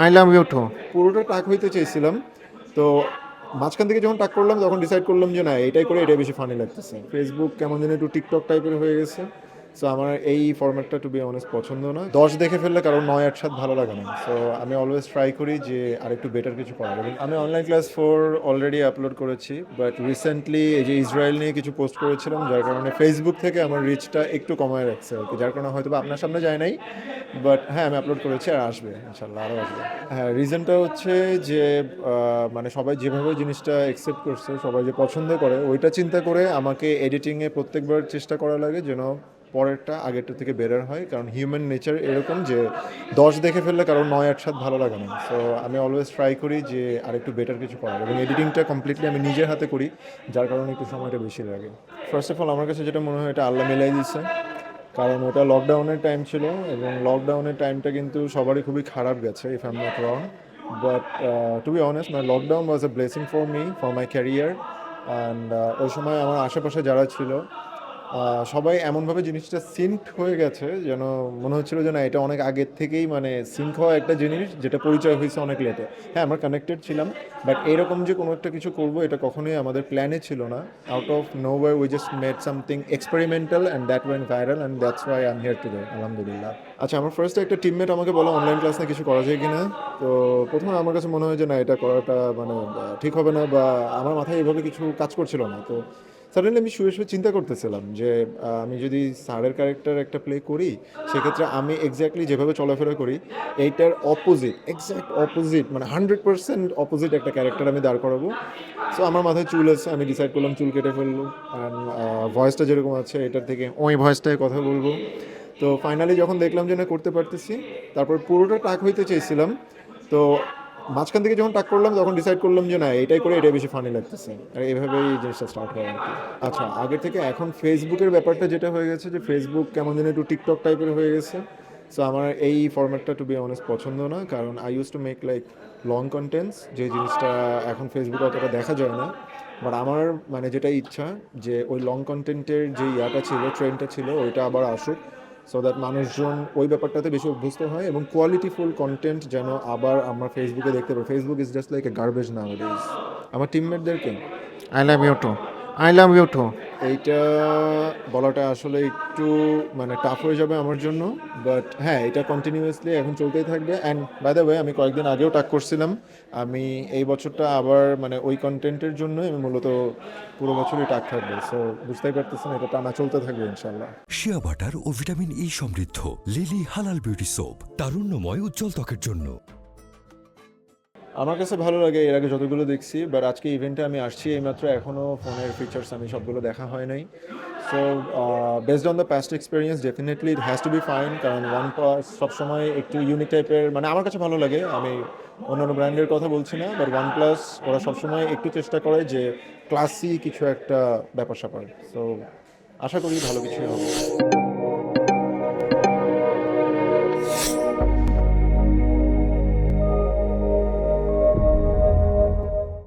I love you two. পুরোটা টাক হইতে চেয়েছিলাম, তো মাঝখান থেকে যখন টাক করলাম তখন ডিসাইড করলাম যে না এটাই করে, এটাই বেশি ফানি লাগতেছে। ফেসবুক কেমন যেন একটু টিকটক টাইপের হয়ে গেছে। সো আমার এই ফরম্যাটটা টু বি অনেস্ট পছন্দ না। 10 দেখে ফেললে কারণ 9 8 7 ভালো লাগে না। সো আমি অলওয়েজ ট্রাই করি যে আরেকটু বেটার কিছু করার। এবং আমি অনলাইন ক্লাস 4 অলরেডি আপলোড করেছি, বাট রিসেন্টলি এই যে ইসরায়েল নিয়ে কিছু পোস্ট করেছিলাম, যার কারণে ফেসবুক থেকে আমার রিচটা একটু কমায় রাখছে আর কি, যার কারণে হয়তো বা আপনার সামনে যায় নাই। বাট হ্যাঁ, আমি আপলোড করেছি আর আসবে ইনশাল্লাহ, আরও আসবে। হ্যাঁ, রিজনটা হচ্ছে যে মানে সবাই যেভাবে জিনিসটা অ্যাকসেপ্ট করছে, সবাই যে পছন্দ করে, ওইটা চিন্তা করে আমাকে এডিটিংয়ে প্রত্যেকবার চেষ্টা করা লাগে যেন পরেরটা আগেরটা থেকে বেটার হয়। কারণ হিউম্যান নেচার এরকম যে 10 দেখে ফেললে কারণ 9 8 7 ভালো লাগে না। সো আমি অলওয়েজ ট্রাই করি যে আরেকটু বেটার কিছু করার, এবং এডিটিংটা কমপ্লিটলি আমি নিজের হাতে করি, যার কারণে একটু সময়টা বেশি লাগে। ফার্স্ট অফ অল আমার কাছে যেটা মনে হয়, এটা আল্লাহ মিলাই দিচ্ছে। কারণ ওটা লকডাউনের টাইম ছিল, এবং লকডাউনের টাইমটা কিন্তু সবারই খুবই খারাপ গেছে, if I am not wrong. But to be honest, my lockdown was a blessing for me, for my career. And ওই সময় আমার আশেপাশে যারা ছিল, সবাই এমনভাবে জিনিসটা সিঙ্ক হয়ে গেছে যেন মনে হচ্ছিল যে না এটা অনেক আগের থেকেই মানে সিঙ্ক হওয়া একটা জিনিস, যেটা পরিচয় হয়েছে অনেক লেটে। হ্যাঁ, আমরা কানেক্টেড ছিলাম, বাট এরকম যে কোনো একটা কিছু করবো এটা কখনোই আমাদের প্ল্যানে ছিল না। Out of no way we just made something experimental and that went viral, and that's why I am here today, আলহামদুলিল্লাহ। আচ্ছা, আমার ফার্স্টে একটা টিমমেট আমাকে বলো অনলাইন ক্লাস নিয়ে কিছু করা যায় কিনা। তো প্রথমে আমার কাছে মনে হয় যে না এটা করাটা মানে ঠিক হবে না, বা আমার মাথায় এভাবে কিছু কাজ করছিল না। তো সাডেনলি আমি শুয়ে শুয়ে চিন্তা করতেছিলাম যে আমি যদি স্যারের ক্যারেক্টার একটা প্লে করি, সেক্ষেত্রে আমি এক্স্যাক্টলি যেভাবে চলাফেরা করি এইটার অপোজিট, এক্স্যাক্ট অপোজিট, মানে 100% অপোজিট একটা ক্যারেক্টার আমি দাঁড় করাবো। সো আমার মাথায় চুল আছে, আমি ডিসাইড করলাম চুল কেটে ফেলবো, অ্যান্ড ভয়েসটা যেরকম আছে এটার থেকে ওই ভয়েসটায় কথা বলবো। তো ফাইনালি যখন দেখলাম যে না করতে পারতেছি, তারপর পুরোটা টাক হইতে চেয়েছিলাম। তো মাঝখান থেকে যখন টাক করলাম তখন ডিসাইড করলাম যে না এটাই করে, এটাই বেশি ফানি লাগতেছে, আর এইভাবেই জিনিসটা স্টার্ট হয় আর কি। আচ্ছা, আগের থেকে এখন ফেসবুকের ব্যাপারটা যেটা হয়ে গেছে, যে ফেসবুক কেমন যেন একটু টিকটক টাইপের হয়ে গেছে। সো আমার এই ফরম্যাটটা টু বি অনেস্ট পছন্দ না, কারণ I use to make like long contents, যে জিনিসটা এখন ফেসবুকে অতটা দেখা যায় না। বাট আমার মানে যেটা ইচ্ছা, যে ওই লং কন্টেন্টের যে ইয়াটা ছিল, ট্রেন্ডটা ছিল, ওইটা আবার আসুক, সো দ্যাট মানুষজন ওই ব্যাপারটাতে বেশি অভ্যস্ত হয়, এবং কোয়ালিটিফুল কন্টেন্ট যেন আবার আমরা ফেসবুকে দেখতে পাই। Facebook is just like a garbage nowadays. আমার টিমমেটদেরকে I love you too. I love you too. এইটা বলাটা আসলে একটু মানে টাফ হয়ে যাবে আমার জন্য। বাট হ্যাঁ, এটা কন্টিনিউয়াসলি এখন চলতেই থাকবে। অ্যান্ড বাই দ্য ওয়ে, আমি কয়েকদিন আগেও টাক করছিলাম। আমি এই বছরটা আবার মানে ওই কন্টেন্টের জন্যই আমি মূলত পুরো বছরই টাক থাকবে। সো বুঝতেই পারতেছেন, এটা টানা চলতে থাকবে ইনশাল্লাহ। শিয়া বাটার ও ভিটামিন ই সমৃদ্ধ লিলি হালাল বিউটি সোপ, তারুণ্যময় উজ্জ্বল ত্বকের জন্য। আমার কাছে ভালো লাগে এর আগে যতগুলো দেখছি, বাট আজকে ইভেন্টে আমি আসছি এইমাত্র, এখনও ফোনের ফিচার্স আমি সবগুলো দেখা হয় নাই। So based on the past experience definitely it has to be fine, কারণ ওয়ান প্লাস সবসময় একটু ইউনিক টাইপের, মানে আমার কাছে ভালো লাগে। আমি অন্যান্য ব্র্যান্ডের কথা বলছি না, বাট ওয়ান প্লাস ওরা সবসময় একটু চেষ্টা করে যে ক্লাসি কিছু একটা ব্যাপার স্যাপার। সো আশা করি ভালো কিছুই হবে।